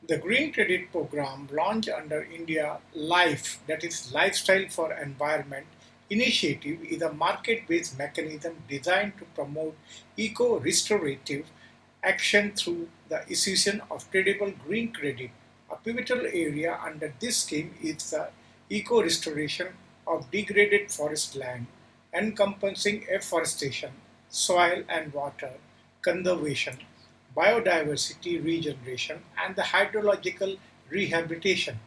The Green Credit Program, launched under India Life, that is Lifestyle for Environment initiative, is a market-based mechanism designed to promote eco-restorative action through the issuance of tradable green credit. A pivotal area under this scheme is the eco-restoration of degraded forest land, encompassing afforestation, soil and water conservation, biodiversity regeneration, and the hydrological rehabilitation.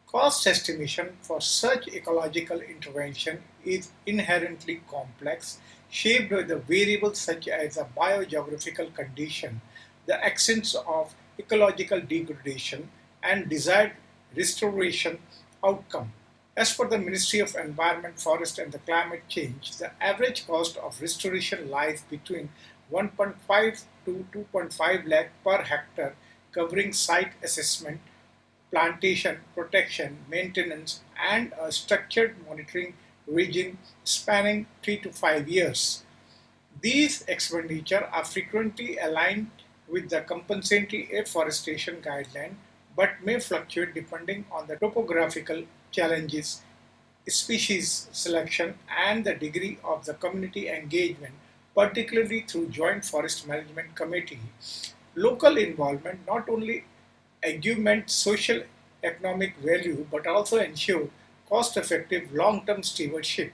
Cost estimation for such ecological intervention is inherently complex, shaped by the variables such as the biogeographical condition, the extent of ecological degradation, and desired restoration outcome. As per the Ministry of Environment, Forest and the Climate Change, the average cost of restoration lies between 1.5 to 2.5 lakh per hectare, covering site assessment, plantation, protection, maintenance, and a structured monitoring regime spanning 3 to 5 years. These expenditures are frequently aligned with the compensatory afforestation guideline but may fluctuate depending on the topographical challenges, species selection, and the degree of the community engagement, particularly through Joint Forest Management Committee. Local involvement not only augment social economic value but also ensure cost-effective long-term stewardship.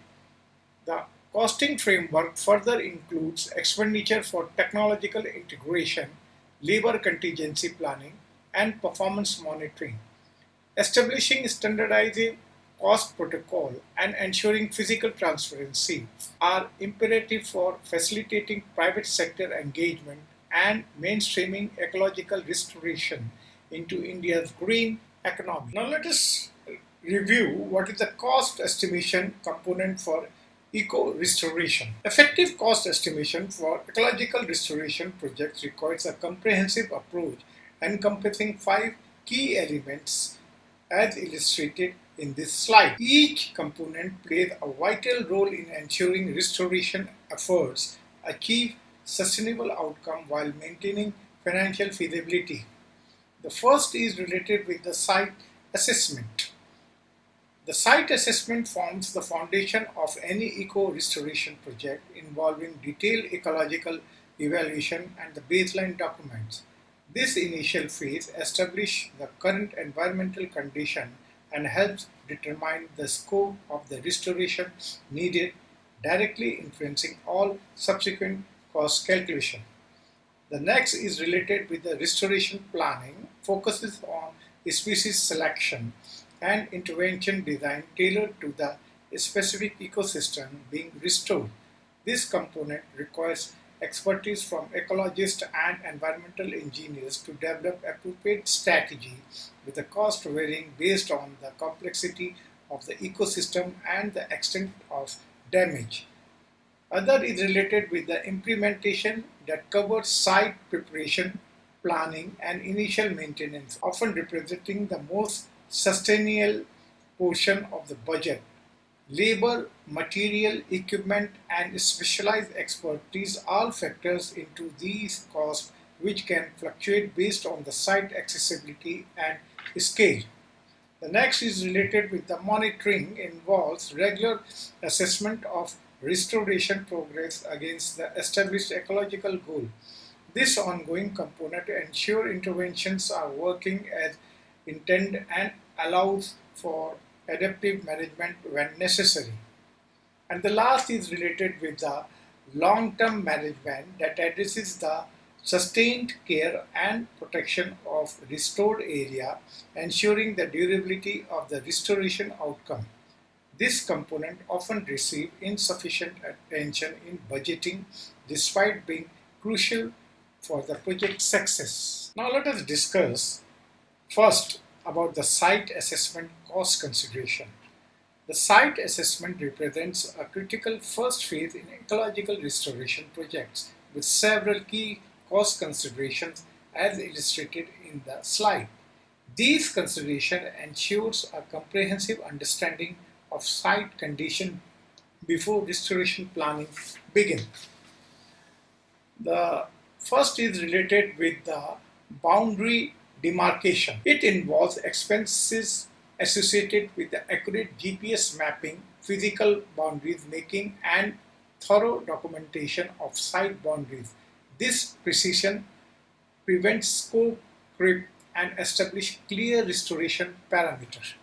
The costing framework further includes expenditure for technological integration, labor contingency planning, and performance monitoring. Establishing standardized cost protocol and ensuring physical transparency are imperative for facilitating private sector engagement and mainstreaming ecological restoration into India's green economy. Now let us review what is the cost estimation component for eco restoration. Effective cost estimation for ecological restoration projects requires a comprehensive approach encompassing five key elements as illustrated in this slide. Each component plays a vital role in ensuring restoration efforts achieve sustainable outcome while maintaining financial feasibility. The first is related with the site assessment. The site assessment forms the foundation of any eco-restoration project involving detailed ecological evaluation and the baseline documents. This initial phase establishes the current environmental condition and helps determine the scope of the restoration needed, directly influencing all subsequent cost calculation. The next is related with the restoration planning, focuses on species selection and intervention design tailored to the specific ecosystem being restored. This component requires expertise from ecologists and environmental engineers to develop appropriate strategy with the cost varying based on the complexity of the ecosystem and the extent of damage. Other is related with the implementation that covers site preparation, planning, and initial maintenance, often representing the most sustainable portion of the budget. Labor, material, equipment, and specialized expertise all factors into these costs, which can fluctuate based on the site accessibility and scale. The next is related with the monitoring, involves regular assessment of restoration progress against the established ecological goal. This ongoing component ensures interventions are working as intended and allows for adaptive management when necessary. And the last is related with the long-term management that addresses the sustained care and protection of restored area, ensuring the durability of the restoration outcome. This component often receives insufficient attention in budgeting despite being crucial for the project success. Now let us discuss first about the site assessment cost consideration. The site assessment represents a critical first phase in ecological restoration projects with several key cost considerations as illustrated in the slide. These considerations ensures a comprehensive understanding of site condition before restoration planning begins. The first is related with the boundary demarcation. It involves expenses associated with the accurate GPS mapping, physical boundaries making, and thorough documentation of site boundaries. This precision prevents scope creep and establish clear restoration parameters.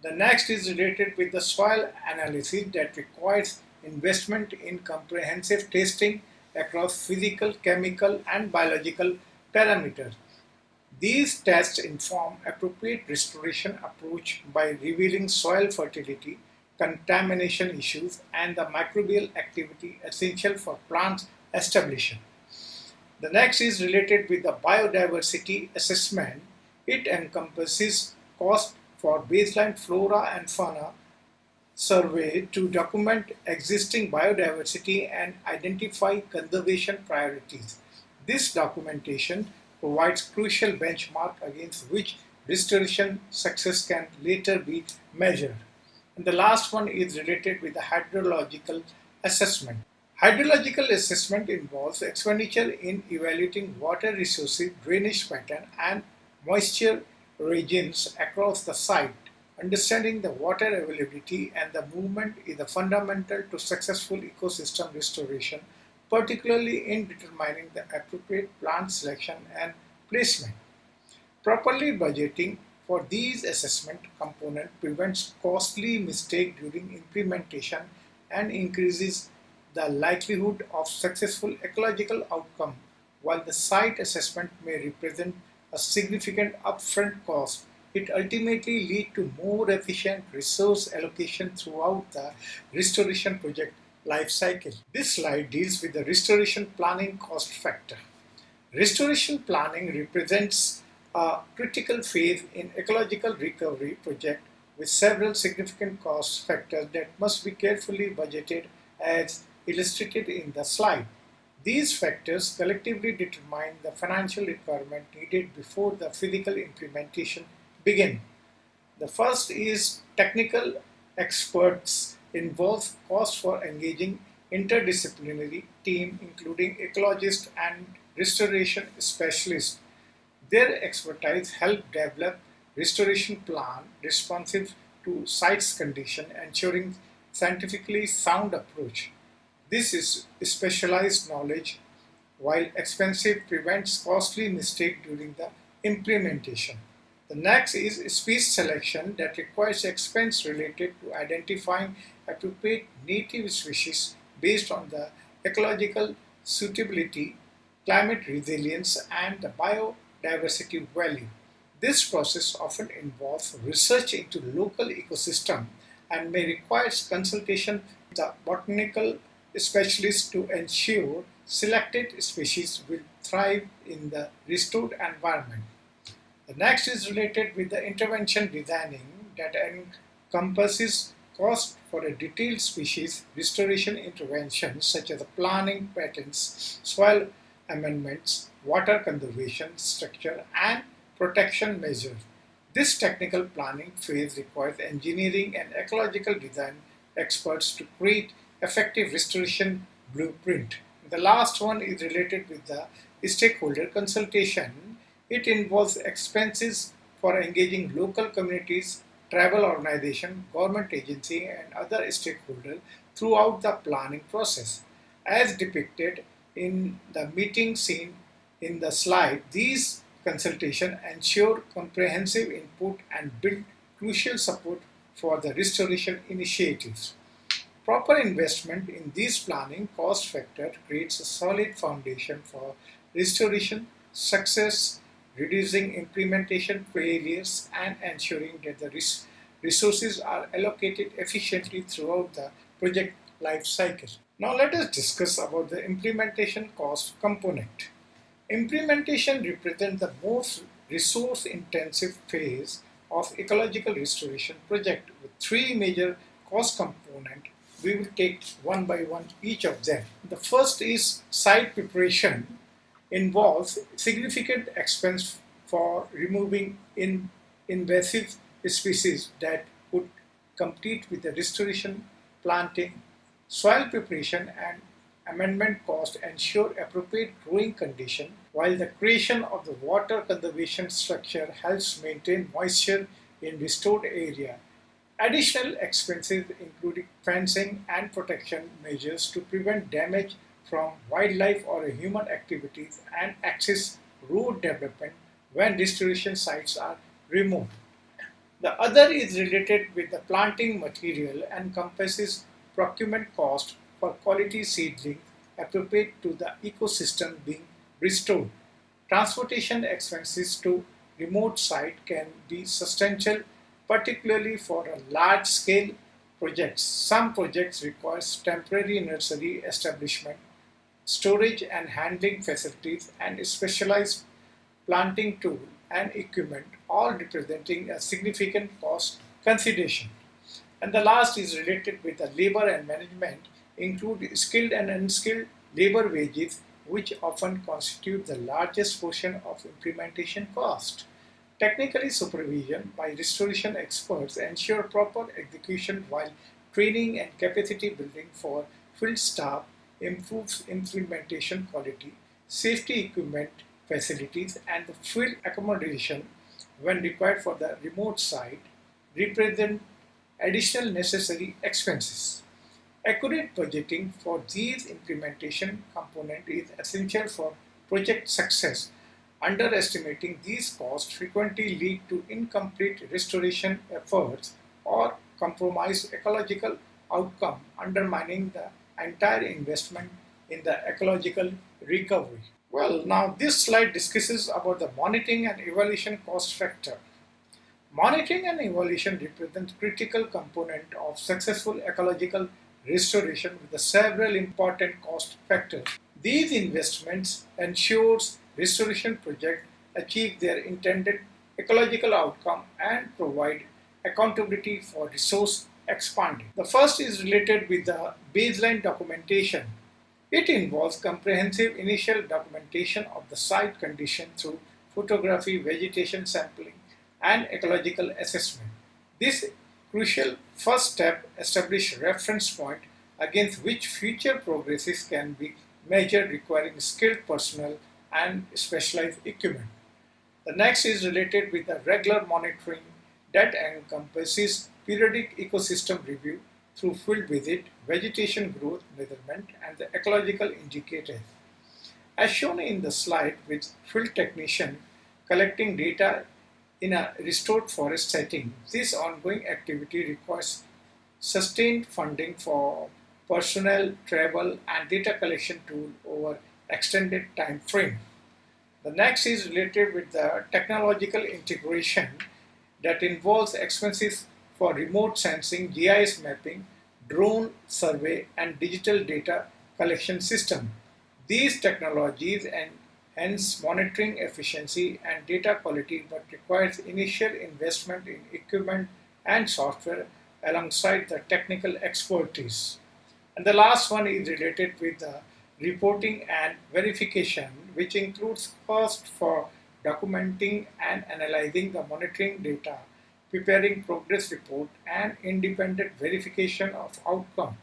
The next is related with the soil analysis that requires investment in comprehensive testing across physical, chemical, and biological parameters. These tests inform appropriate restoration approach by revealing soil fertility, contamination issues, and the microbial activity essential for plant establishment. The next is related with the biodiversity assessment. It encompasses cost for baseline flora and fauna survey to document existing biodiversity and identify conservation priorities. This documentation provides crucial benchmark against which restoration success can later be measured. And the last one is related with the hydrological assessment. Hydrological assessment involves expenditure in evaluating water resources, drainage pattern, and moisture regions across the site. Understanding the water availability and the movement is fundamental to successful ecosystem restoration, particularly in determining the appropriate plant selection and placement. Properly budgeting for these assessment components prevents costly mistakes during implementation and increases the likelihood of successful ecological outcome. While the site assessment may represent a significant upfront cost, it ultimately leads to more efficient resource allocation throughout the restoration project life cycle. This slide deals with the restoration planning cost factor. Restoration planning represents a critical phase in ecological recovery project with several significant cost factors that must be carefully budgeted as illustrated in the slide. These factors collectively determine the financial requirement needed before the physical implementation begins. The first is technical experts involves cost for engaging interdisciplinary team including ecologists and restoration specialists. Their expertise help develop restoration plan responsive to site's condition, ensuring scientifically sound approach. This is specialized knowledge, while expensive, prevents costly mistake during the implementation. The next is species selection that requires expense related to identifying appropriate native species based on the ecological suitability, climate resilience, and the biodiversity value. This process often involves research into local ecosystem and may require consultation with the botanical specialists to ensure selected species will thrive in the restored environment. The next is related with the intervention designing that encompasses cost for a detailed species restoration interventions such as planning patterns, soil amendments, water conservation structure, and protection measures. This technical planning phase requires engineering and ecological design experts to create effective restoration blueprint. The last one is related with the stakeholder consultation. It involves expenses for engaging local communities, tribal organizations, government agency, and other stakeholders throughout the planning process. As depicted in the meeting scene in the slide, these consultations ensure comprehensive input and build crucial support for the restoration initiatives. Proper investment in this planning cost factor creates a solid foundation for restoration success, reducing implementation failures, and ensuring that the resources are allocated efficiently throughout the project life cycle. Now let us discuss about the implementation cost component. Implementation represents the most resource intensive phase of ecological restoration project with three major cost components. We will take one by one each of them. The first is site preparation, involves significant expense for removing invasive species that would compete with the restoration, planting, soil preparation, and amendment cost ensure appropriate growing condition, while the creation of the water conservation structure helps maintain moisture in restored area. Additional expenses including fencing and protection measures to prevent damage from wildlife or human activities and access road development when restoration sites are removed. The other is related with the planting material and encompasses procurement cost for quality seedling appropriate to the ecosystem being restored. Transportation expenses to remote site can be substantial, particularly for a large-scale projects. Some projects require temporary nursery establishment, storage and handling facilities, and specialized planting tool and equipment, all representing a significant cost consideration. And the last is related with the labor and management, include skilled and unskilled labor wages, which often constitute the largest portion of implementation cost. Technically, supervision by restoration experts ensure proper execution while training and capacity building for field staff improves implementation quality, safety equipment facilities, and the field accommodation when required for the remote site represent additional necessary expenses. Accurate budgeting for these implementation components is essential for project success. Underestimating these costs frequently lead to incomplete restoration efforts or compromise ecological outcome, undermining the entire investment in the ecological recovery. Well, now this slide discusses about the monitoring and evaluation cost factor. Monitoring and evaluation represent critical component of successful ecological restoration with several important cost factors. These investments ensures restoration projects achieve their intended ecological outcome and provide accountability for resource expanding. The first is related with the baseline documentation. It involves comprehensive initial documentation of the site condition through photography, vegetation sampling, and ecological assessment. This crucial first step establishes reference point against which future progresses can be measured requiring skilled personnel and specialized equipment. The next is related with the regular monitoring that encompasses periodic ecosystem review through field visit, vegetation growth measurement, and the ecological indicators. As shown in the slide with field technician collecting data in a restored forest setting, this ongoing activity requires sustained funding for personnel, travel, and data collection tool over extended time frame. The next is related with the technological integration that involves expenses for remote sensing, GIS mapping, drone survey, and digital data collection system. These technologies enhance monitoring efficiency and data quality but requires initial investment in equipment and software alongside the technical expertise. And the last one is related with the reporting and verification, which includes cost for documenting and analyzing the monitoring data, preparing progress report, and independent verification of outcome.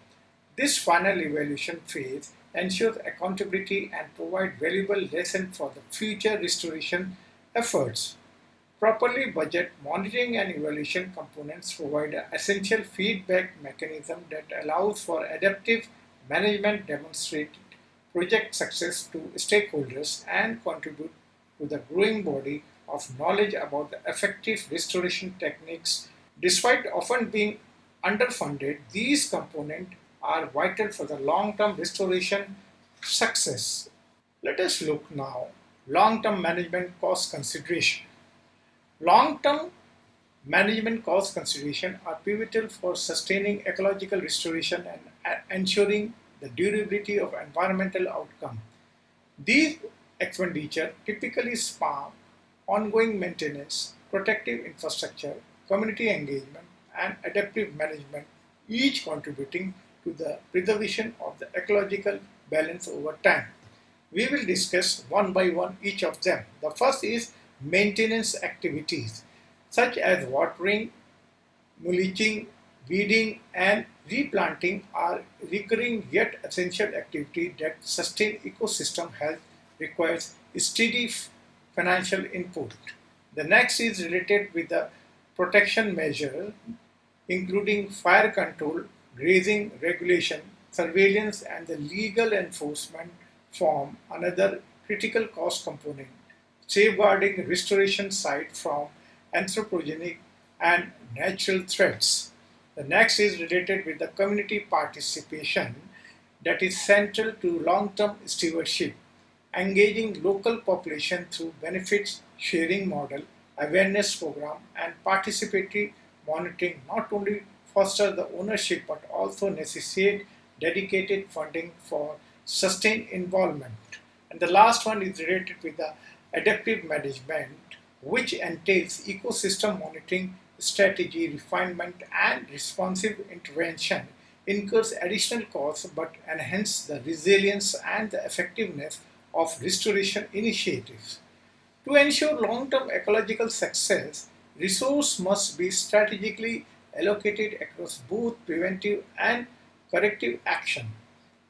This final evaluation phase ensures accountability and provides valuable lessons for the future restoration efforts. Properly budget monitoring and evaluation components provide an essential feedback mechanism that allows for adaptive management, demonstrate project success to stakeholders, and contribute to the growing body of knowledge about the effective restoration techniques. Despite often being underfunded, these components are vital for the long-term restoration success. Let us look now long-term management cost consideration. Long-term management cost consideration are pivotal for sustaining ecological restoration and ensuring the durability of environmental outcome. These expenditures typically span ongoing maintenance, protective infrastructure, community engagement, and adaptive management, each contributing to the preservation of the ecological balance over time. We will discuss one by one each of them. The first is maintenance activities such as watering, mulching, weeding, and Replanting are recurring yet essential activity that sustain ecosystem health requires steady financial input. The next is related with the protection measure including fire control, grazing regulation, surveillance and the legal enforcement form another critical cost component, safeguarding restoration site from anthropogenic and natural threats. The next is related with the community participation that is central to long-term stewardship, engaging local population through benefits sharing model, awareness program, and participatory monitoring not only foster the ownership but also necessitate dedicated funding for sustained involvement. And the last one is related with the adaptive management, which entails ecosystem monitoring, strategy refinement, and responsive intervention incurs additional costs but enhance the resilience and the effectiveness of restoration initiatives. To ensure long-term ecological success, resources must be strategically allocated across both preventive and corrective action.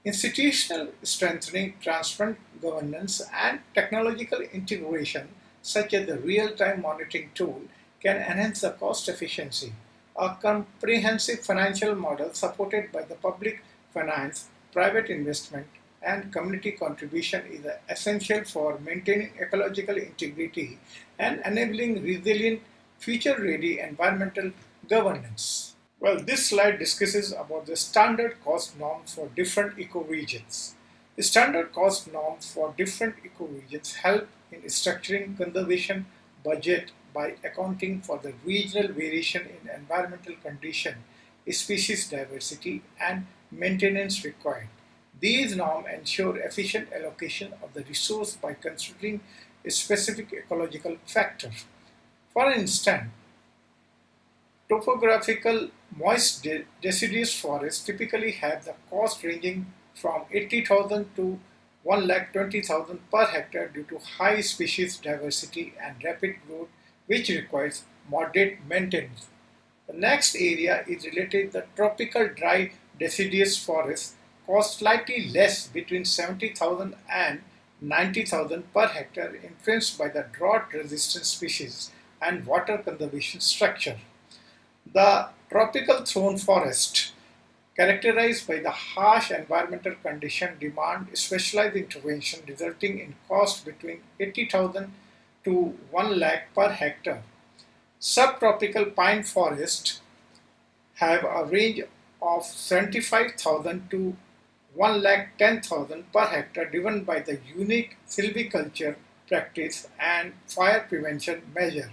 Institutional strengthening, transparent governance, and technological integration, such as the real-time monitoring tool, can enhance the cost efficiency. A comprehensive financial model supported by the public finance, private investment, and community contribution is essential for maintaining ecological integrity and enabling resilient, future-ready environmental governance. Well, this slide discusses about the standard cost norm for different ecoregions. The standard cost norms for different ecoregions help in structuring conservation budget by accounting for the regional variation in environmental condition, species diversity, and maintenance required. These norms ensure efficient allocation of the resource by considering specific ecological factors. For instance, topographical moist deciduous forests typically have the cost ranging from 80,000 to 1,20,000 per hectare due to high species diversity and rapid growth, which requires moderate maintenance. The next area is related to the tropical dry deciduous forests cost slightly less between 70,000 and 90,000 per hectare influenced by the drought resistant species and water conservation structure. The tropical thorn forest, characterized by the harsh environmental condition, demand specialized intervention resulting in cost between 80,000 to 1 lakh per hectare. Subtropical pine forests have a range of 75,000 to 1,10,000 per hectare driven by the unique silviculture practice and fire prevention measure.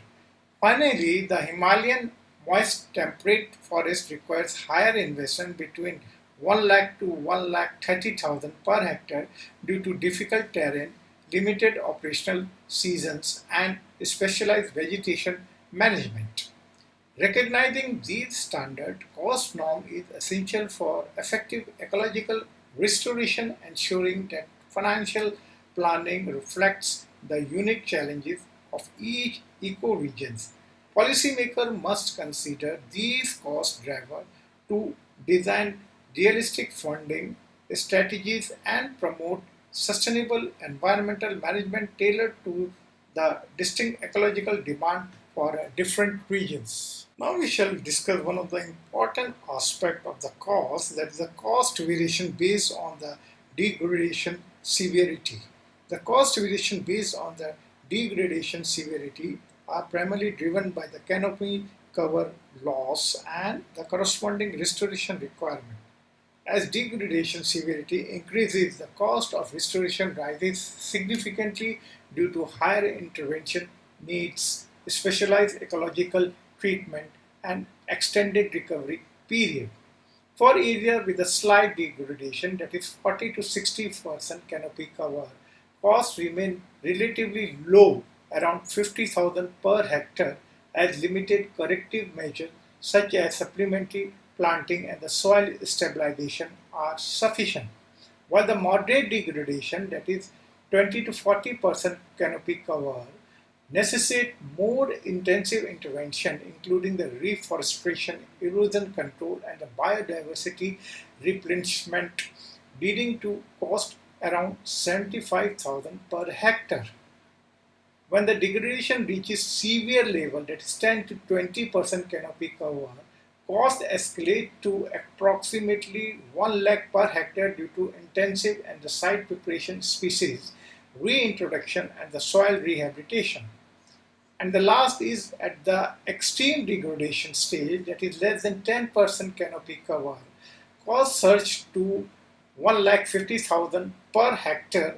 Finally, the Himalayan moist temperate forest requires higher investment between 1 lakh to 1,30,000 per hectare due to difficult terrain, limited operational seasons, and specialized vegetation management. Recognizing these standard cost norms is essential for effective ecological restoration, ensuring that financial planning reflects the unique challenges of each ecoregion. Policymakers must consider these cost drivers to design realistic funding strategies and promote sustainable environmental management tailored to the distinct ecological demand for different regions. Now we shall discuss one of the important aspects of the cost, that is the cost variation based on the degradation severity. The cost variation based on the degradation severity are primarily driven by the canopy cover loss and the corresponding restoration requirement. As degradation severity increases, the cost of restoration rises significantly due to higher intervention needs, specialized ecological treatment, and extended recovery period. For areas with a slight degradation, that is 40 to 60% canopy cover, costs remain relatively low, around 50,000 per hectare, as limited corrective measures such as supplementary planting and the soil stabilization are sufficient. While the moderate degradation, that is 20 to 40% canopy cover, necessitate more intensive intervention, including the reforestation, erosion control, and the biodiversity replenishment, leading to cost around 75,000 per hectare. When the degradation reaches severe level, that is 10 to 20% canopy cover, costs escalate to approximately 1 lakh per hectare due to intensive and the site preparation, species reintroduction, and the soil rehabilitation. And the last is at the extreme degradation stage, that is less than 10% canopy cover. Costs surge to 1,50,000 per hectare,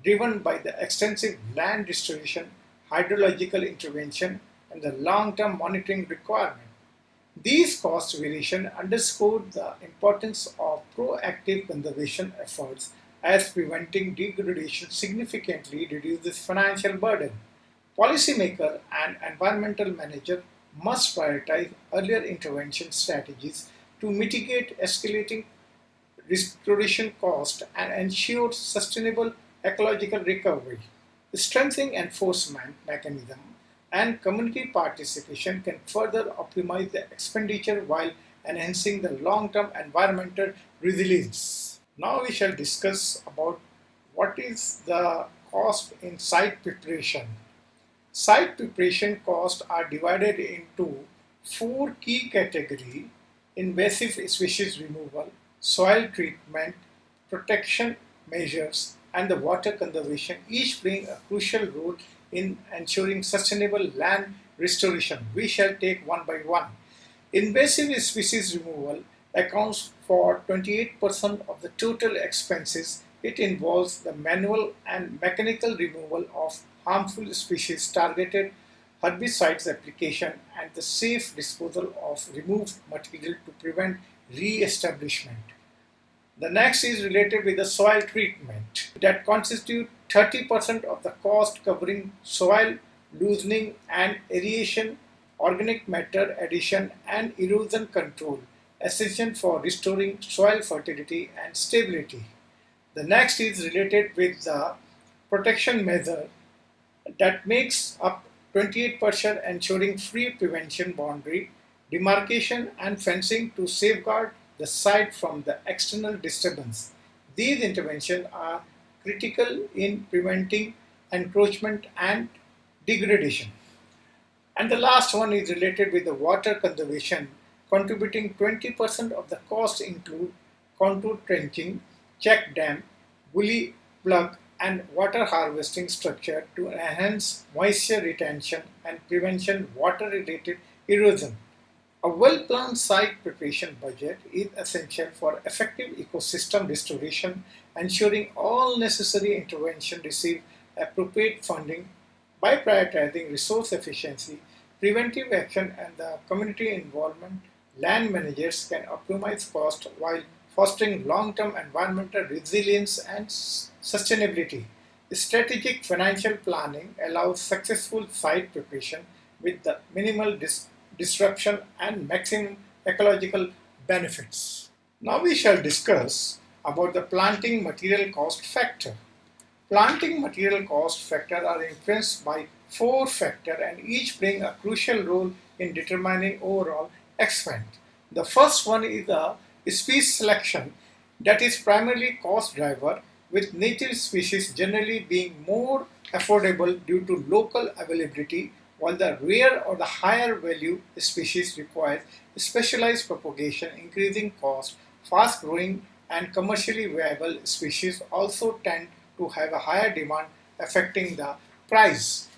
driven by the extensive land restoration, hydrological intervention, and the long-term monitoring requirement. These cost variations underscore the importance of proactive conservation efforts, as preventing degradation significantly reduces financial burden. Policymakers and environmental managers must prioritize earlier intervention strategies to mitigate escalating restoration costs and ensure sustainable ecological recovery. Strengthening enforcement mechanism and community participation can further optimize the expenditure while enhancing the long-term environmental resilience. Now we shall discuss about what is the cost in site preparation. Site preparation costs are divided into four key categories: invasive species removal, soil treatment, protection measures, and the water conservation, each playing a crucial role in ensuring sustainable land restoration. We shall take one by one. Invasive species removal accounts for 28% of the total expenses. It involves the manual and mechanical removal of harmful species, targeted herbicides application, and the safe disposal of removed material to prevent re-establishment. The next is related with the soil treatment that constitute 30% of the cost, covering soil loosening and aeration, organic matter addition, and erosion control, essential for restoring soil fertility and stability. The next is related with the protection measure that makes up 28%, ensuring free prevention boundary, demarcation, and fencing to safeguard the site from the external disturbance. These interventions are critical in preventing encroachment and degradation. And the last one is related with the water conservation. Contributing 20% of the cost include contour trenching, check dam, gully plug, and water harvesting structure to enhance moisture retention and prevention water-related erosion. A well-planned site preparation budget is essential for effective ecosystem restoration, ensuring all necessary interventions receive appropriate funding. By prioritizing resource efficiency, preventive action, and the community involvement, land managers can optimize cost while fostering long-term environmental resilience and sustainability. Strategic financial planning allows successful site preparation with the minimal disruption and maximum ecological benefits. Now we shall discuss about the planting material cost factor. Planting material cost factor are influenced by four factors and each playing a crucial role in determining overall expense. The first one is the species selection, that is primarily cost driver, with native species generally being more affordable due to local availability, while the rare or the higher value species require specialized propagation, increasing cost. Fast growing and commercially viable species also tend to have a higher demand, affecting the price.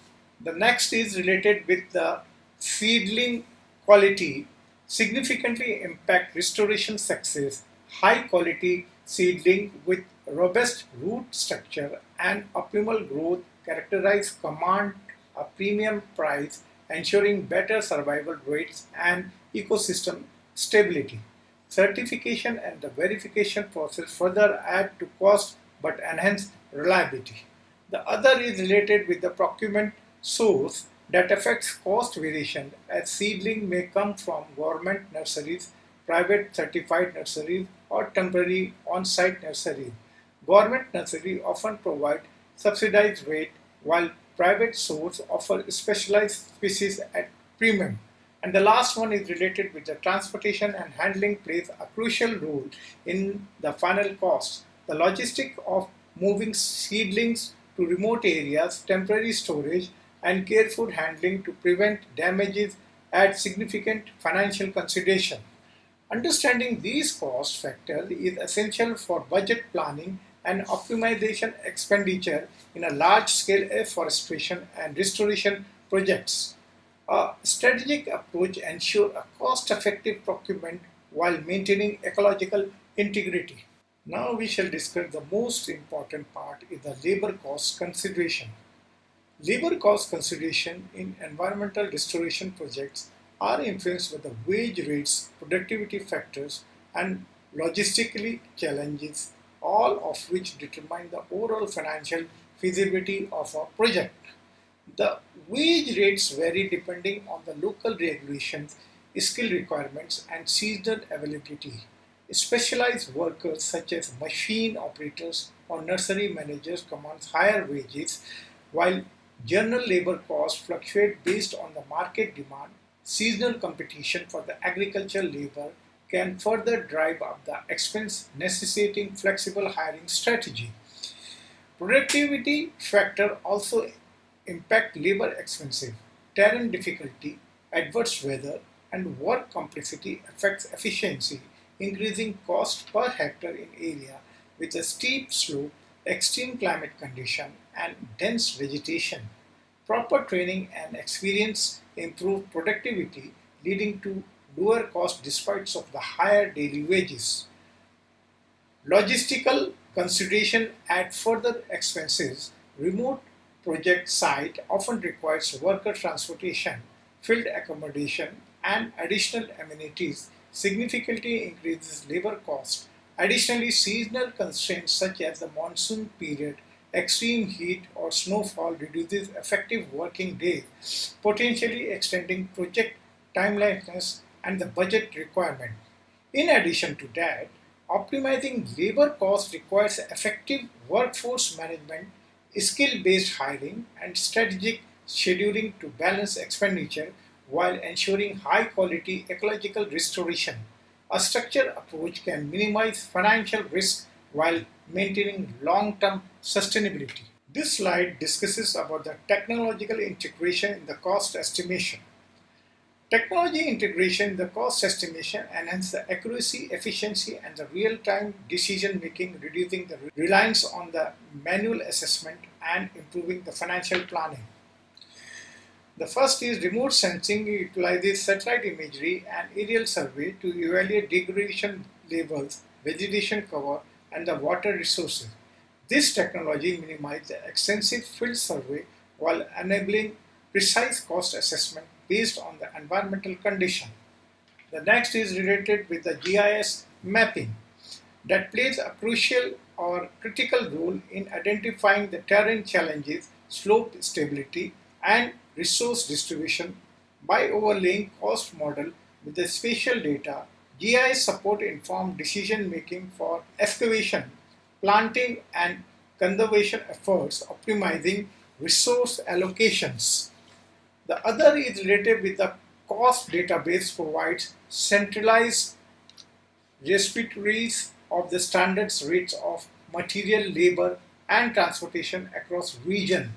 The next is related with the seedling quality, significantly impact restoration success. High quality seedling with robust root structure and optimal growth characterize command a premium price, ensuring better survival rates and ecosystem stability. Certification and the verification process further add to cost but enhance reliability. The other is related with the procurement source that affects cost variation, as seedling may come from government nurseries, private certified nurseries, or temporary on-site nurseries. Government nurseries often provide subsidized rate, while private source offer specialized species at premium. And the last one is related with the transportation and handling plays a crucial role in the final cost. The logistic of moving seedlings to remote areas, temporary storage, and careful handling to prevent damages add significant financial consideration. Understanding these cost factors is essential for budget planning and optimization expenditure in a large-scale afforestation and restoration projects. A strategic approach ensures a cost-effective procurement while maintaining ecological integrity. Now we shall discuss the most important part is the labor cost consideration. Labor cost consideration in environmental restoration projects are influenced by the wage rates, productivity factors, and logistically challenges, all of which determine the overall financial feasibility of a project. The wage rates vary depending on the local regulations, skill requirements, and seasonal availability. Specialized workers such as machine operators or nursery managers command higher wages, while general labor costs fluctuate based on the market demand. Seasonal competition for the agricultural labor can further drive up the expense, necessitating flexible hiring strategy. Productivity factor also impact labor expenses. Terrain difficulty, adverse weather, and work complexity affects efficiency, increasing cost per hectare in area with a steep slope, extreme climate condition, and dense vegetation. Proper training and experience improve productivity, leading to lower cost despite of the higher daily wages. Logistical consideration add further expenses. Remote project site often requires worker transportation, field accommodation, and additional amenities, significantly increases labor cost. Additionally, seasonal constraints such as the monsoon period, extreme heat, or snowfall reduces effective working days, potentially extending project timelines and the budget requirement. In addition to that, optimizing labor costs requires effective workforce management, skill-based hiring, and strategic scheduling to balance expenditure while ensuring high-quality ecological restoration. A structured approach can minimize financial risk while maintaining long-term sustainability. This slide discusses about the technological integration in the cost estimation. Technology integration in the cost estimation enhances the accuracy, efficiency, and the real-time decision-making, reducing the reliance on the manual assessment and improving the financial planning. The first is remote sensing. It utilizes satellite imagery and aerial survey to evaluate degradation levels, vegetation cover, and the water resources. This technology minimizes the extensive field survey while enabling precise cost assessment based on the environmental condition. The next is related with the GIS mapping that plays a crucial or critical role in identifying the terrain challenges, slope stability, and resource distribution. By overlaying cost model with the spatial data, GIS support informed decision making for excavation, planting, and conservation efforts, optimizing resource allocations. The other is related with the cost database provides centralized repositories of the standards rates of material, labor, and transportation across region.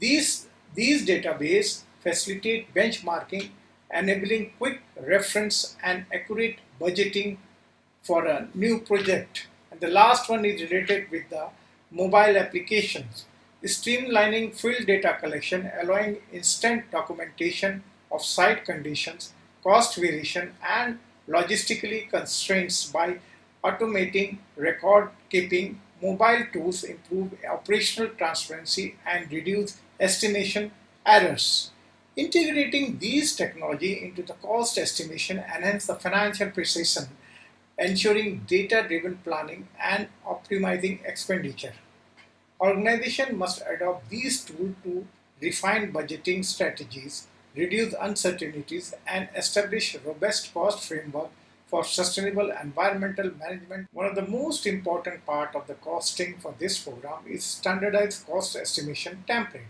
These, these databases facilitate benchmarking, enabling quick reference and accurate budgeting for a new project. And the last one is related with the mobile applications, streamlining field data collection, allowing instant documentation of site conditions, cost variation, and logistically constraints by automating record keeping. Mobile tools improve operational transparency and reduce estimation errors. Integrating these technology into the cost estimation enhance the financial precision, ensuring data-driven planning and optimizing expenditure. Organizations must adopt these tools to refine budgeting strategies, reduce uncertainties, and establish a robust cost framework for sustainable environmental management. One of the most important part of the costing for this program is standardized cost estimation template.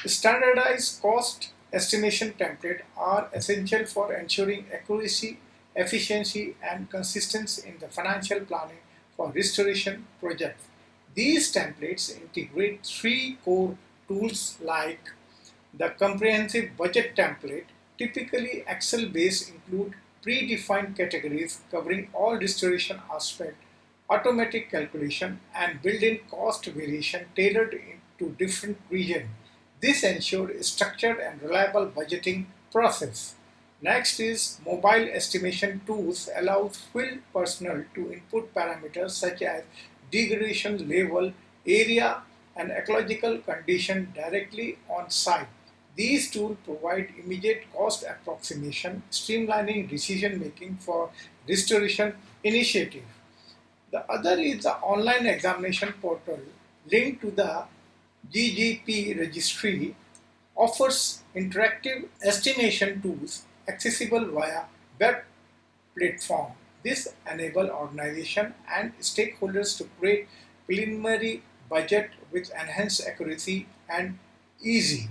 Standardized cost estimation templates are essential for ensuring accuracy, efficiency, and consistency in the financial planning for restoration projects. These templates integrate three core tools like the comprehensive budget template, typically Excel-based, include predefined categories covering all restoration aspects, automatic calculation, and built-in cost variation tailored to different regions. This ensures a structured and reliable budgeting process. Next is mobile estimation tools allows field personnel to input parameters such as degradation level, area, and ecological condition directly on site. These tools provide immediate cost approximation, streamlining decision making for restoration initiative. The other is the online examination portal linked to the GGP registry offers interactive estimation tools accessible via web platform. This enables organizations and stakeholders to create preliminary budget with enhanced accuracy and easy.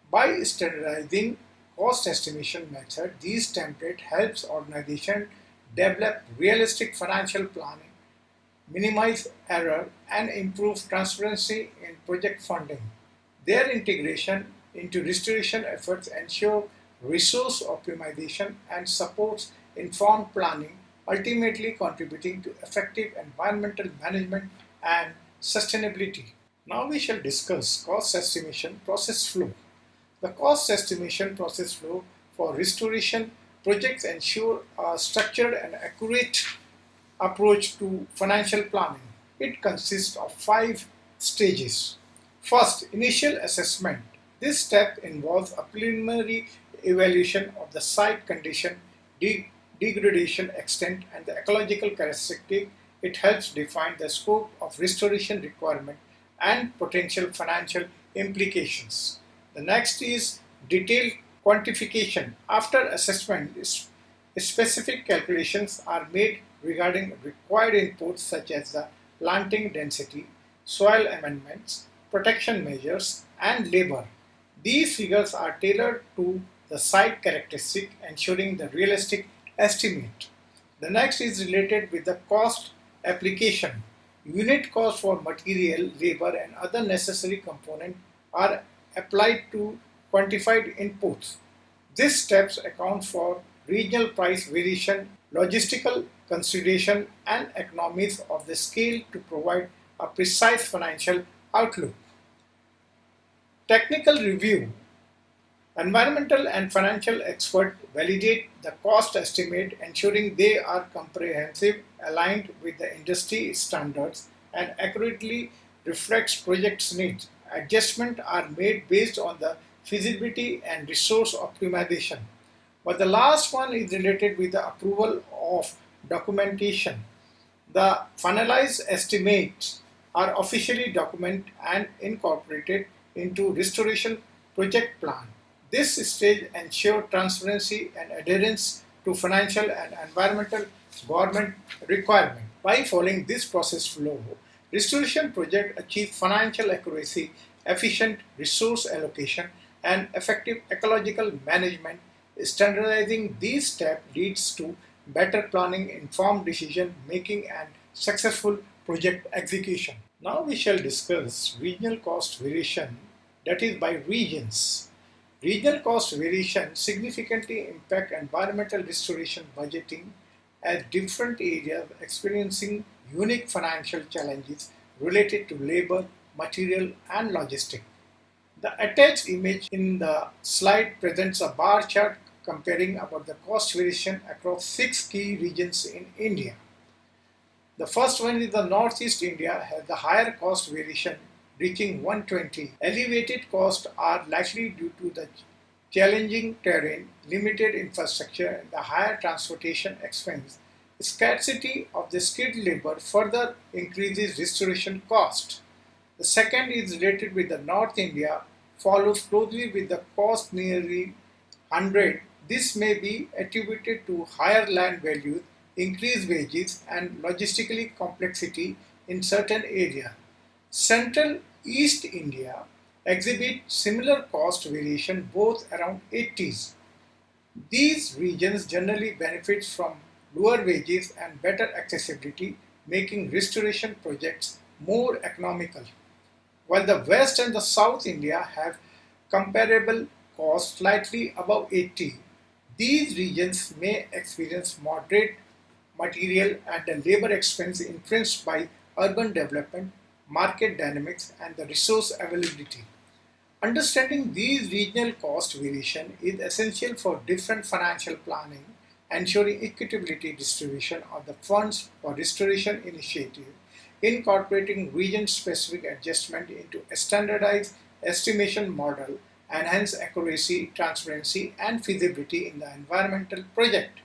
By standardizing cost estimation method, these template helps organizations develop realistic financial planning, minimize error, and improve transparency in project funding. Their integration into restoration efforts ensure resource optimization and supports informed planning, ultimately contributing to effective environmental management and sustainability. Now we shall discuss cost estimation process flow. The cost estimation process flow for restoration projects ensure a structured and accurate approach to financial planning. It consists of five stages. First, initial assessment. This step involves a preliminary evaluation of the site condition, degradation extent, and the ecological characteristic. It helps define the scope of restoration requirement and potential financial implications. The next is detailed quantification. After assessment, specific calculations are made regarding required inputs such as the planting density, soil amendments, protection measures, and labor. These figures are tailored to the site characteristic, ensuring the realistic estimate. The next is related with the cost application. Unit cost for material, labor, and other necessary components are applied to quantified inputs. This steps account for regional price variation, logistical consideration, and economies of the scale to provide a precise financial outlook. Technical review. Environmental and financial experts validate the cost estimate, ensuring they are comprehensive, aligned with the industry standards, and accurately reflects project's needs. Adjustments are made based on the feasibility and resource optimization. But the last one is related with the approval of documentation. The finalized estimates are officially documented and incorporated into restoration project plan. This stage ensures transparency and adherence to financial and environmental government requirements. By following this process flow, restoration projects achieve financial accuracy, efficient resource allocation, and effective ecological management. Standardizing these steps leads to better planning, informed decision making, and successful project execution. Now we shall discuss regional cost variation, that is by regions. Regional cost variation significantly impact environmental restoration budgeting as different areas experiencing unique financial challenges related to labor, material, and logistics. The attached image in the slide presents a bar chart comparing about the cost variation across 6 key regions in India. The first one is the Northeast India has the higher cost variation reaching 120. Elevated costs are likely due to the challenging terrain, limited infrastructure, and the higher transportation expense. Scarcity of the skilled labor further increases restoration cost. The second is related with the North India, follows closely with the cost nearly 100. This may be attributed to higher land values, increased wages, and logistically complexity in certain areas. Central East India exhibit similar cost variation both around 80s. These regions generally benefit from lower wages and better accessibility, making restoration projects more economical. While the West and the South India have comparable costs slightly above 80, these regions may experience moderate material and labor expense influenced by urban development, market dynamics, and the resource availability. Understanding these regional cost variation is essential for different financial planning, ensuring equitability distribution of the funds for restoration initiative, incorporating region-specific adjustment into a standardized estimation model, enhance accuracy, transparency, and feasibility in the environmental project.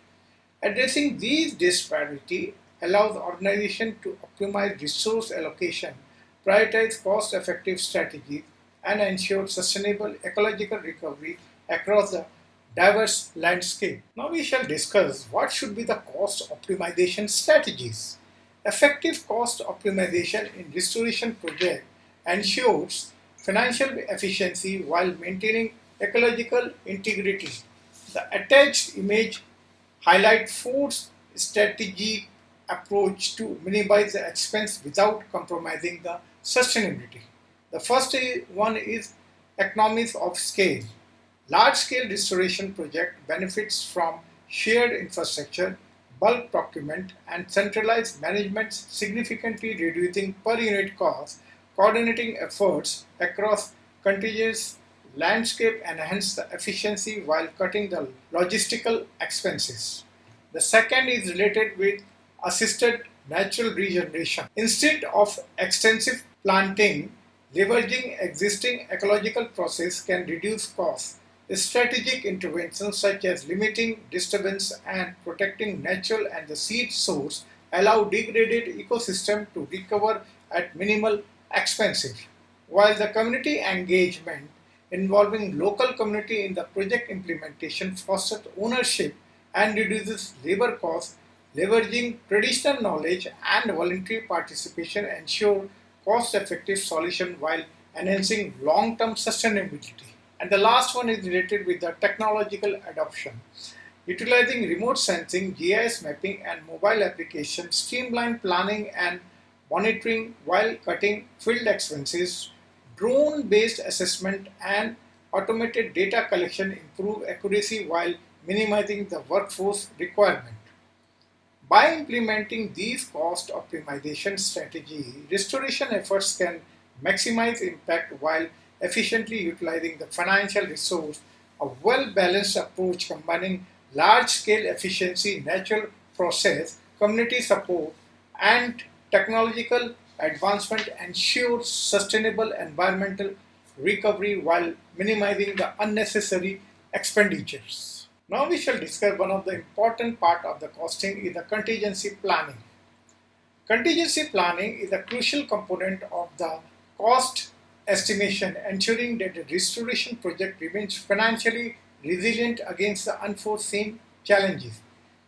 Addressing these disparities allows organizations to optimize resource allocation, prioritize cost-effective strategies, and ensure sustainable ecological recovery across the diverse landscape. Now we shall discuss what should be the cost optimization strategies. Effective cost optimization in restoration project ensures financial efficiency while maintaining ecological integrity. The attached image highlights four strategic approach to minimize the expense without compromising the sustainability. The first one is economies of scale. Large-scale restoration project benefits from shared infrastructure, bulk procurement, and centralized management, significantly reducing per unit cost. Coordinating efforts across contiguous landscape enhance the efficiency while cutting the logistical expenses. The second is related with assisted natural regeneration. Instead of extensive planting, leveraging existing ecological process can reduce costs. Strategic interventions such as limiting disturbance and protecting natural and the seed source allow degraded ecosystem to recover at minimal expense. While the community engagement involving local community in the project implementation fosters ownership and reduces labor costs, leveraging traditional knowledge and voluntary participation ensure cost-effective solution while enhancing long-term sustainability. And the last one is related with the technological adoption. Utilizing remote sensing, GIS mapping, and mobile applications streamline planning and monitoring while cutting field expenses. Drone-based assessment and automated data collection improve accuracy while minimizing the workforce requirement. By implementing these cost optimization strategies, restoration efforts can maximize impact while efficiently utilizing the financial resource. A well-balanced approach combining large-scale efficiency, natural process, community support, and technological advancement ensures sustainable environmental recovery while minimizing the unnecessary expenditures. Now we shall discuss one of the important part of the costing is the contingency planning. Contingency planning is a crucial component of the cost estimation, ensuring that the restoration project remains financially resilient against the unforeseen challenges.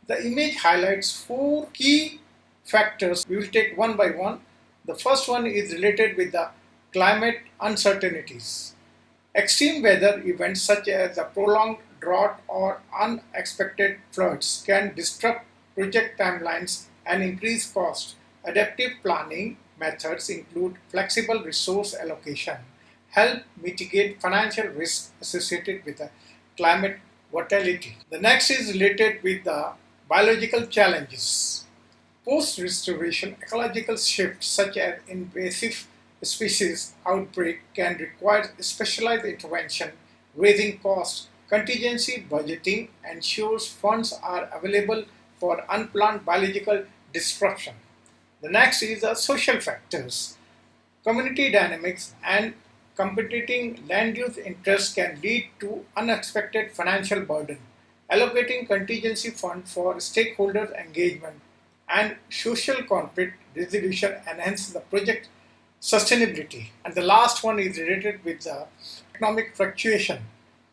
The image highlights four key factors. We will take one by one. The first one is related with the climate uncertainties. Extreme weather events such as a prolonged drought or unexpected floods can disrupt project timelines and increase costs. Adaptive planning methods include flexible resource allocation, help mitigate financial risk associated with the climate volatility. The next is related with the biological challenges. Post-restoration ecological shifts such as invasive species outbreak can require specialized intervention, raising costs. Contingency budgeting ensures funds are available for unplanned biological disruption. The next is the social factors. Community dynamics and competing land use interests can lead to unexpected financial burden. Allocating contingency fund for stakeholder engagement and social conflict resolution enhance the project sustainability. And the last one is related with the economic fluctuation.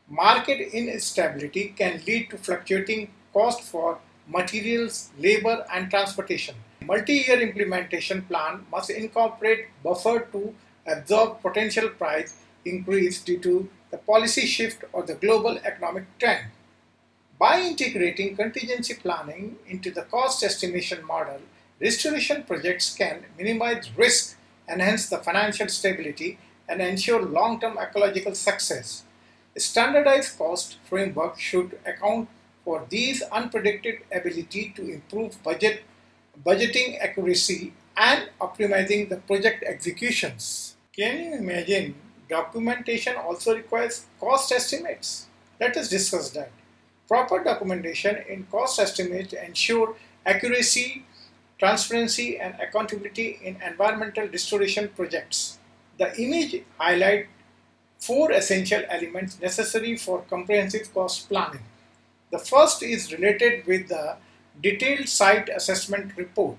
Market instability can lead to fluctuating cost for materials, labor, and transportation. Multi-year implementation plan must incorporate buffer to absorb potential price increase due to the policy shift or the global economic trend. By integrating contingency planning into the cost estimation model, restoration projects can minimize risk, enhance the financial stability, and ensure long-term ecological success. A standardized cost framework should account for these unpredicted ability to improve budgeting accuracy, and optimizing the project executions. Can you imagine? Documentation also requires cost estimates. Let us discuss that. Proper documentation in cost estimates ensure accuracy, transparency, and accountability in environmental restoration projects. The image highlights four essential elements necessary for comprehensive cost planning. The first is related with the detailed site assessment report.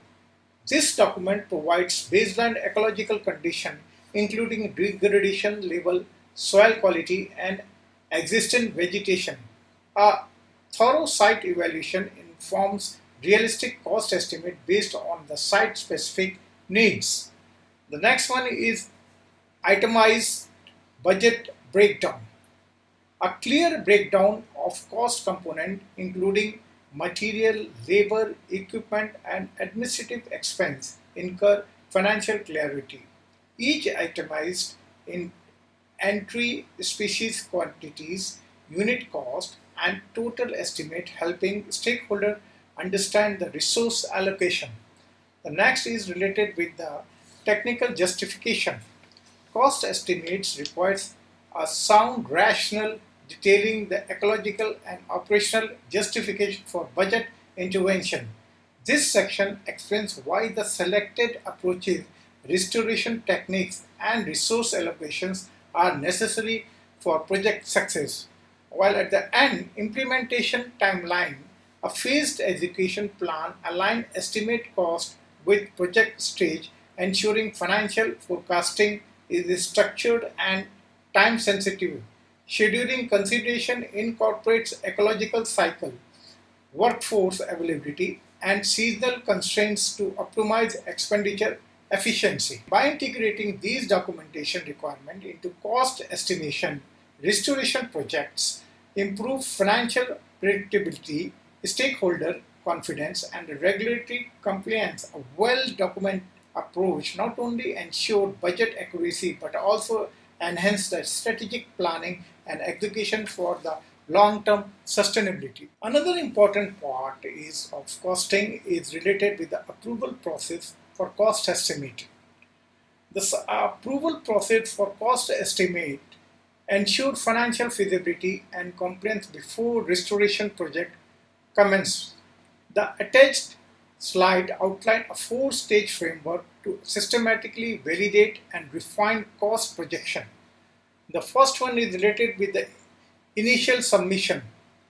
This document provides baseline ecological condition including degradation level, soil quality, and existing vegetation. A thorough site evaluation informs realistic cost estimate based on the site specific needs. The next one is itemized budget breakdown. A clear breakdown of cost component including material, labor, equipment, and administrative expense incur financial clarity. Each itemized in entry, species quantities, unit cost, and total estimate helping stakeholder understand the resource allocation. The next is related with the technical justification. Cost estimates requires a sound rational detailing the ecological and operational justification for budget intervention. This section explains why the selected approaches, restoration techniques, and resource allocations are necessary for project success. While at the end, implementation timeline, a phased execution plan align estimate cost with project stage, ensuring financial forecasting is structured and time sensitive. Scheduling consideration incorporates ecological cycle, workforce availability, and seasonal constraints to optimize expenditure efficiency. By integrating these documentation requirements into cost estimation, restoration projects improve financial predictability, stakeholder confidence, and regulatory compliance. A well-documented approach not only ensure budget accuracy but also enhance the strategic planning and execution for the long-term sustainability. Another important part is of costing is related with the approval process for cost estimate. The approval process for cost estimate ensure financial feasibility and compliance before restoration project commence. The attached slide outlines a four-stage framework to systematically validate and refine cost projection. The first one is related with the initial submission.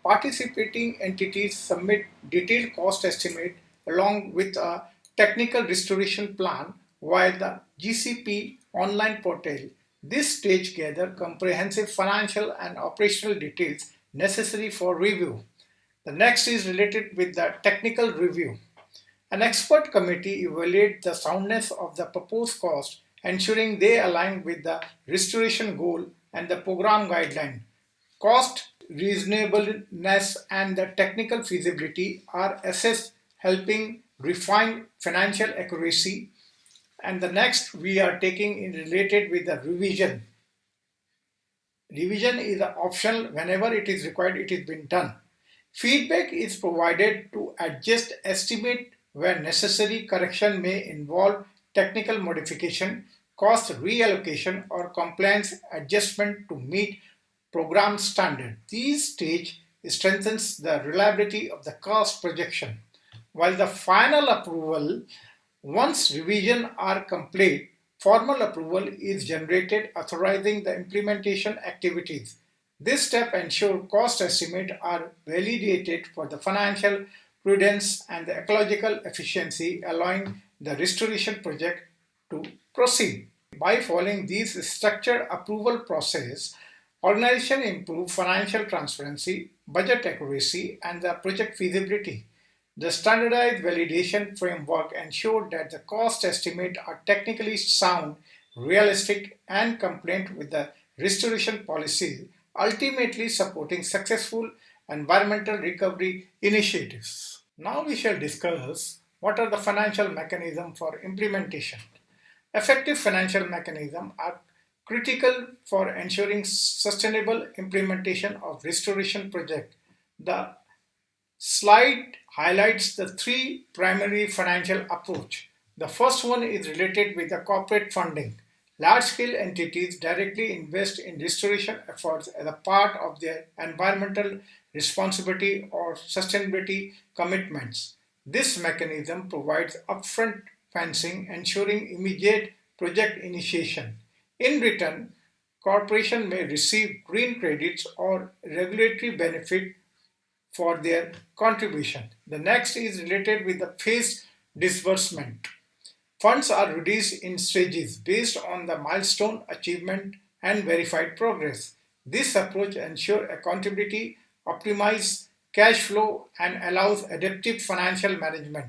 Participating entities submit detailed cost estimate along with a technical restoration plan via the GCP online portal. This stage gathers comprehensive financial and operational details necessary for review. The next is related with the technical review. An expert committee evaluates the soundness of the proposed cost, ensuring they align with the restoration goal and the program guideline. Cost reasonableness and the technical feasibility are assessed, helping refine financial accuracy. And the next we are taking in related with the revision. Revision is optional whenever it is required, it is been done. Feedback is provided to adjust estimate where necessary. Correction may involve technical modification, cost reallocation, or compliance adjustment to meet program standard. These stage strengthens the reliability of the cost projection. While the final approval, once revision are complete, formal approval is generated authorizing the implementation activities. This step ensures cost estimates are validated for the financial prudence and the ecological efficiency, allowing the restoration project to proceed. By following these structured approval process, organization improve financial transparency, budget accuracy, and the project feasibility. The standardized validation framework ensured that the cost estimates are technically sound, realistic, and compliant with the restoration policies, ultimately supporting successful environmental recovery initiatives. Now we shall discuss what are the financial mechanisms for implementation. Effective financial mechanisms are critical for ensuring sustainable implementation of restoration projects. The slide highlights the three primary financial approach. The first one is related with the corporate funding. Large-scale entities directly invest in restoration efforts as a part of their environmental responsibility or sustainability commitments. This mechanism provides upfront financing, ensuring immediate project initiation. In return, corporation may receive green credits or regulatory benefit for their contribution. The next is related with the phased disbursement. Funds are released in stages based on the milestone achievement and verified progress. This approach ensures accountability, optimizes cash flow, and allows adaptive financial management.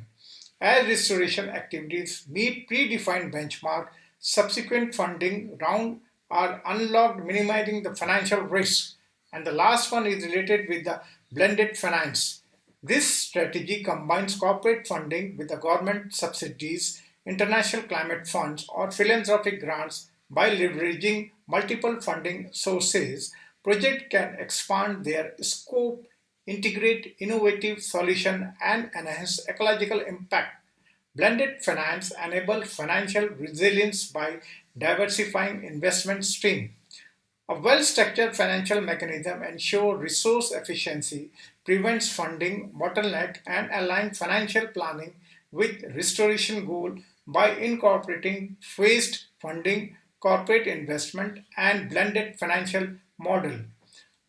As restoration activities meet predefined benchmark, subsequent funding rounds are unlocked, minimizing the financial risk. And the last one is related with the blended finance. This strategy combines corporate funding with the government subsidies, international climate funds, or philanthropic grants. By leveraging multiple funding sources, projects can expand their scope, integrate innovative solutions, and enhance ecological impact. Blended finance enables financial resilience by diversifying investment streams. A well-structured financial mechanism ensures resource efficiency, prevents funding bottleneck, and aligns financial planning with restoration goal by incorporating phased funding, corporate investment, and blended financial model.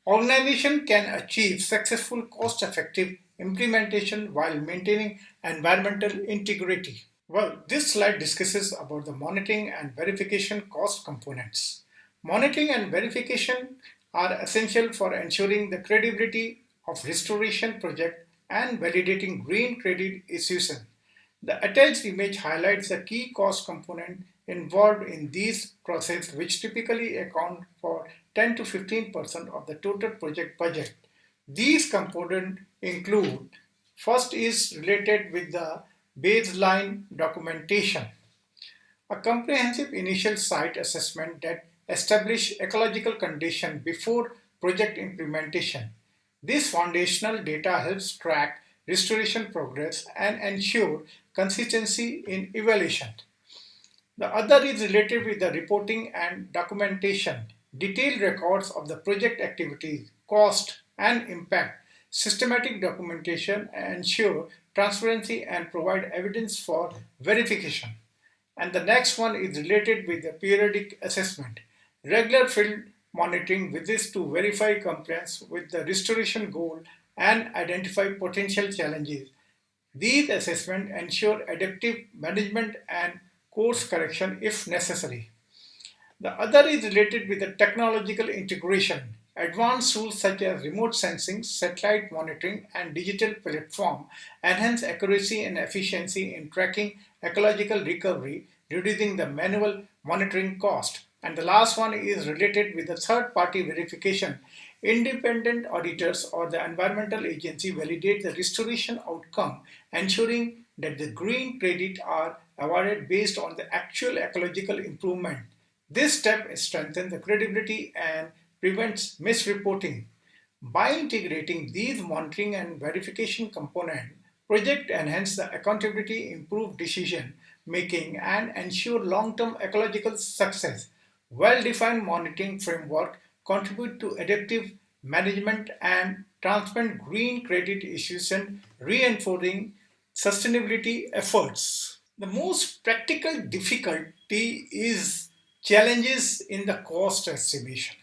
Organization can achieve successful cost-effective implementation while maintaining environmental integrity. Well, this slide discusses about the monitoring and verification cost components. Monitoring and verification are essential for ensuring the credibility of restoration project and validating green credit issues. The attached image highlights the key cost component involved in these processes, which typically account for 10 to 15% of the total project budget. These components include: first is related with the baseline documentation, a comprehensive initial site assessment that establishes ecological conditions before project implementation. This foundational data helps track restoration progress and ensure consistency in evaluation. The other is related with the reporting and documentation. Detailed records of the project activities, cost, and impact. Systematic documentation ensure transparency and provide evidence for verification. And the next one is related with the periodic assessment. Regular field monitoring visits to verify compliance with the restoration goal and identify potential challenges. These assessments ensure adaptive management and course correction if necessary. The other is related with the technological integration. Advanced tools such as remote sensing, satellite monitoring, and digital platform enhance accuracy and efficiency in tracking ecological recovery, reducing the manual monitoring cost. And the last one is related with the third-party verification. Independent auditors or the environmental agency validate the restoration outcome, ensuring that the green credit are awarded based on the actual ecological improvement. This step strengthens the credibility and prevents misreporting. By integrating these monitoring and verification components, projects enhance the accountability, improve decision making, and ensure long-term ecological success. Well-defined monitoring framework contribute to adaptive management and transparent green credit issuance, reinforcing sustainability efforts. The most practical difficulty is challenges in the cost estimation.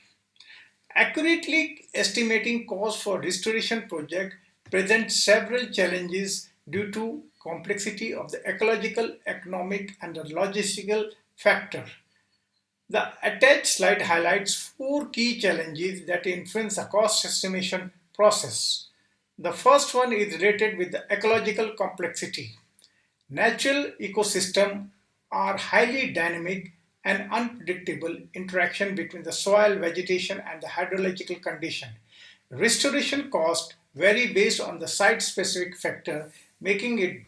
Accurately estimating cost for restoration project presents several challenges due to complexity of the ecological, economic, and the logistical factor. The attached slide highlights four key challenges that influence the cost estimation process. The first one is related with the ecological complexity. Natural ecosystems are highly dynamic, and unpredictable interaction between the soil, vegetation, and the hydrological condition. Restoration costs vary based on the site-specific factor, making it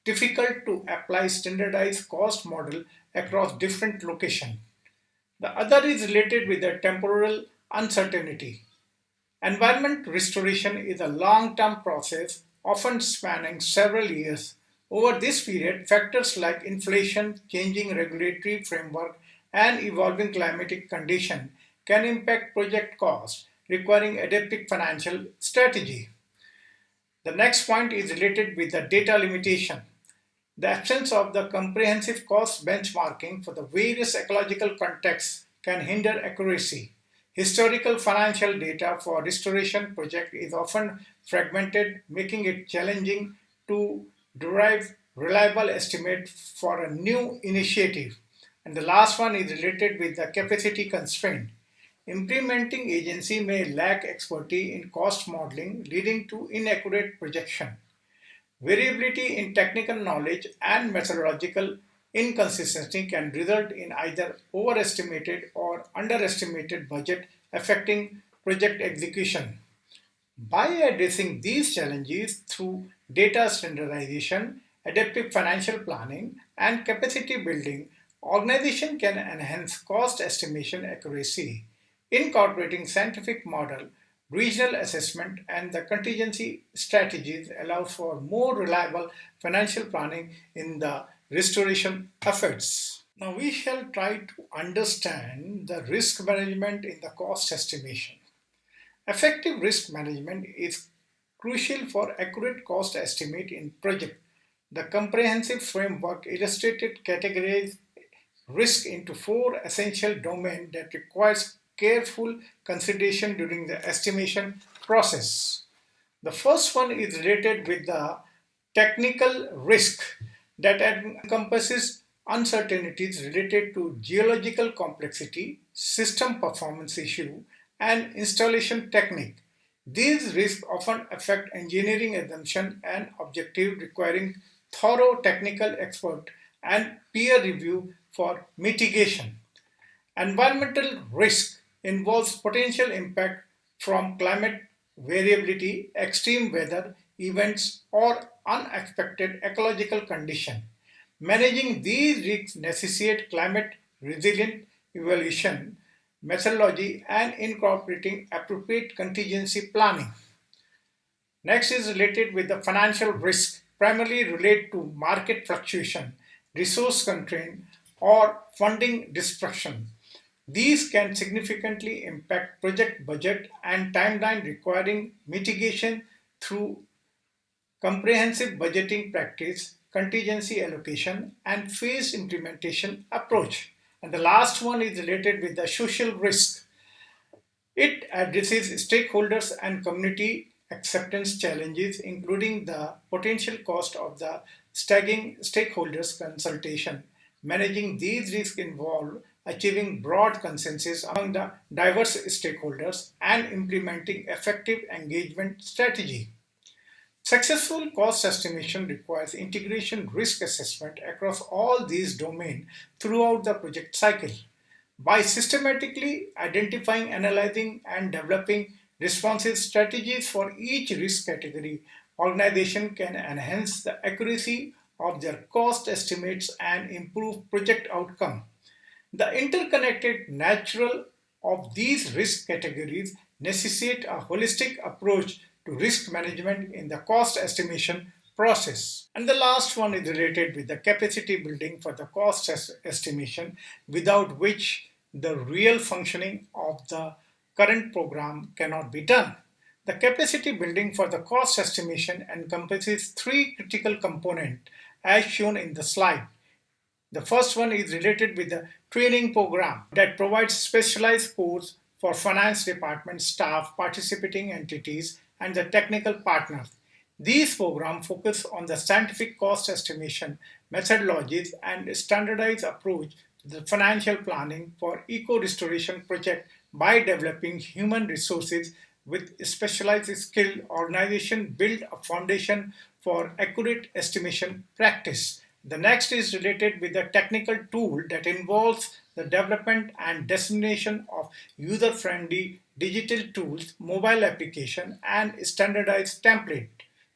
difficult to apply standardized cost model across different locations. The other is related with the temporal uncertainty. Environment restoration is a long-term process, often spanning several years. Over this period, factors like inflation, changing regulatory framework, and evolving climatic conditions can impact project costs, requiring adaptive financial strategy. The next point is related with the data limitation. The absence of the comprehensive cost benchmarking for the various ecological contexts can hinder accuracy. Historical financial data for restoration projects is often fragmented, making it challenging to derive reliable estimate for a new initiative. And the last one is related with the capacity constraint. Implementing agency may lack expertise in cost modeling, leading to inaccurate projection. Variability in technical knowledge and methodological inconsistency can result in either overestimated or underestimated budget affecting project execution. By addressing these challenges through data standardization, adaptive financial planning, and capacity building, organization can enhance cost estimation accuracy. Incorporating scientific model, regional assessment, and the contingency strategies allows for more reliable financial planning in the restoration efforts. Now we shall try to understand the risk management in the cost estimation. Effective risk management is crucial for accurate cost estimate in project. The comprehensive framework illustrated categories risk into four essential domains that requires careful consideration during the estimation process. The first one is related with the technical risk that encompasses uncertainties related to geological complexity, system performance issue, and installation technique. These risks often affect engineering assumption and objective requiring thorough technical expert and peer review for mitigation. Environmental risk involves potential impact from climate variability, extreme weather events, or unexpected ecological conditions. Managing these risks necessitate climate resilient evaluation methodology and incorporating appropriate contingency planning. Next is related with the financial risk, primarily relate to market fluctuation, resource constraint, or funding disruption. These can significantly impact project budget and timeline requiring mitigation through comprehensive budgeting practice, contingency allocation, and phased implementation approach. And the last one is related with the social risk. It addresses stakeholders and community acceptance challenges, including the potential cost of the staggering stakeholders consultation. Managing these risks involve achieving broad consensus among the diverse stakeholders and implementing effective engagement strategy. Successful cost estimation requires integration risk assessment across all these domains throughout the project cycle. By systematically identifying, analyzing, and developing responsive strategies for each risk category, organization can enhance the accuracy of their cost estimates and improve project outcome. The interconnected nature of these risk categories necessitate a holistic approach to risk management in the cost estimation process. And the last one is related with the capacity building for the cost estimation, without which the real functioning of the current program cannot be done. The capacity building for the cost estimation encompasses three critical components as shown in the slide. The first one is related with the training program that provides specialized course for finance department staff, participating entities, and the technical partners. These programs focus on the scientific cost estimation methodologies and standardized approach to the financial planning for eco-restoration project. By developing human resources with specialized skill, organization build a foundation for accurate estimation practice. The next is related with the technical tool that involves the development and dissemination of user-friendly digital tools, mobile application, and standardized template.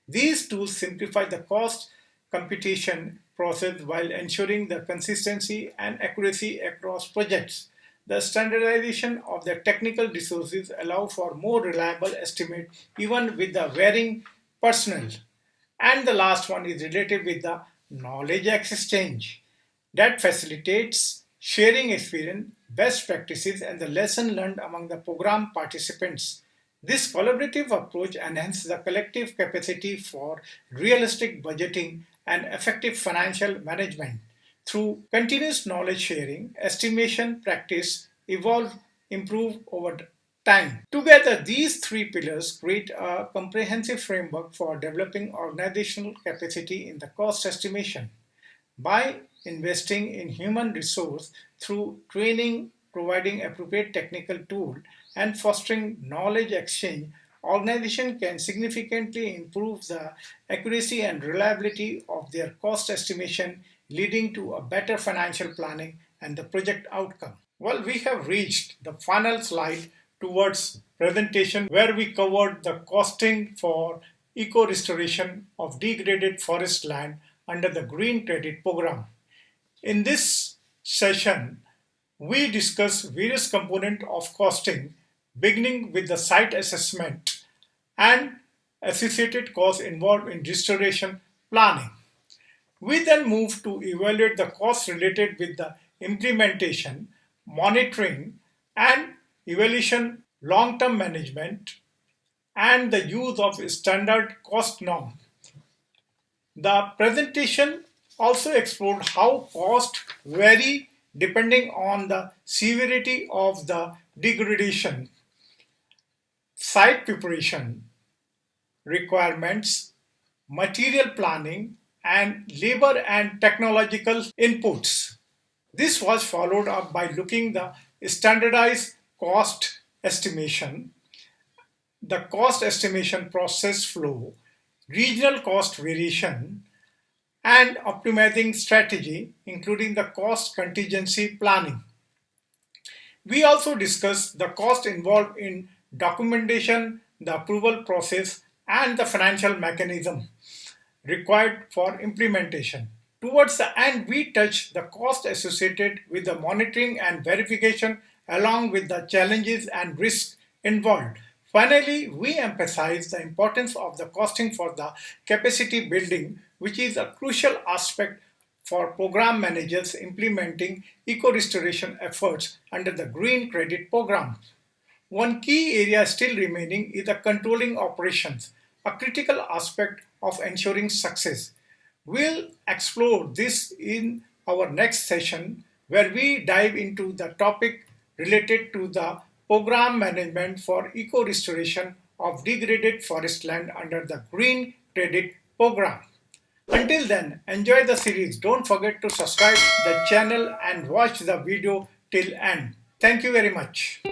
These tools simplify the cost computation process while ensuring the consistency and accuracy across projects. The standardization of the technical resources allow for more reliable estimate even with the varying personnel. And the last one is related with the knowledge exchange that facilitates sharing experience, best practices, and the lesson learned among the program participants. This collaborative approach enhances the collective capacity for realistic budgeting and effective financial management. Through continuous knowledge sharing, estimation practice evolve, improve over time. Together, these three pillars create a comprehensive framework for developing organizational capacity in the cost estimation. By investing in human resource through training, providing appropriate technical tool, and fostering knowledge exchange, organization can significantly improve the accuracy and reliability of their cost estimation, leading to a better financial planning and the project outcome. Well, we have reached the final slide towards presentation where we covered the costing for eco restoration of degraded forest land under the Green Credit Program. In this session, we discuss various components of costing, beginning with the site assessment and associated costs involved in restoration planning. We then move to evaluate the costs related with the implementation, monitoring, and evaluation, long-term management, and the use of standard cost norm. The presentation also explored how costs vary depending on the severity of the degradation, site preparation requirements, material planning, and labor and technological inputs. This was followed up by looking the standardized cost estimation, the cost estimation process flow, regional cost variation, and optimizing strategy, including the cost contingency planning. We also discussed the cost involved in documentation, the approval process, and the financial mechanism required for implementation. Towards the end, we touched the cost associated with the monitoring and verification, along with the challenges and risks involved. Finally, we emphasize the importance of the costing for the capacity building, which is a crucial aspect for program managers implementing eco-restoration efforts under the Green Credit Program. One key area still remaining is the controlling operations, a critical aspect of ensuring success. We'll explore this in our next session where we dive into the topic related to the program management for eco-restoration of degraded forest land under the Green Credit Program. Until then, enjoy the series. Don't forget to subscribe the channel and watch the video till end. Thank you very much.